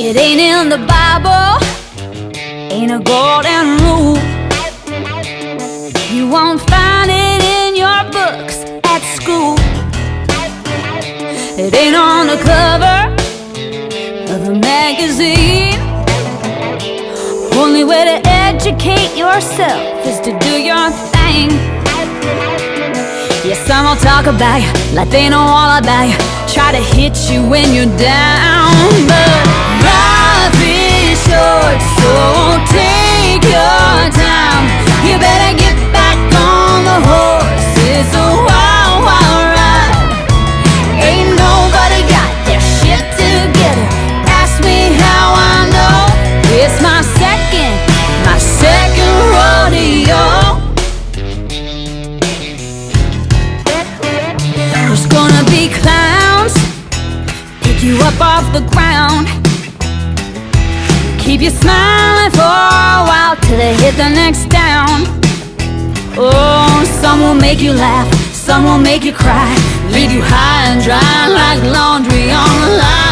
It ain't in the Bible, ain't a golden rule. You won't find it in your books at school. It ain't on the cover of a magazine. Only way to educate yourself is to do your thing. Yeah, some will talk about you like they know all about you, try to hit you when you're down. But life is short, so take your time. You better get back on the horse, it's a wild, wild ride. Ain't nobody got their shit together. Ask me how I know. It's my second rodeo. There's gonna be clowns pick you up off the ground, keep you smiling for a while till they hit the next down. Oh, some will make you laugh, some will make you cry, leave you high and dry like laundry on the line.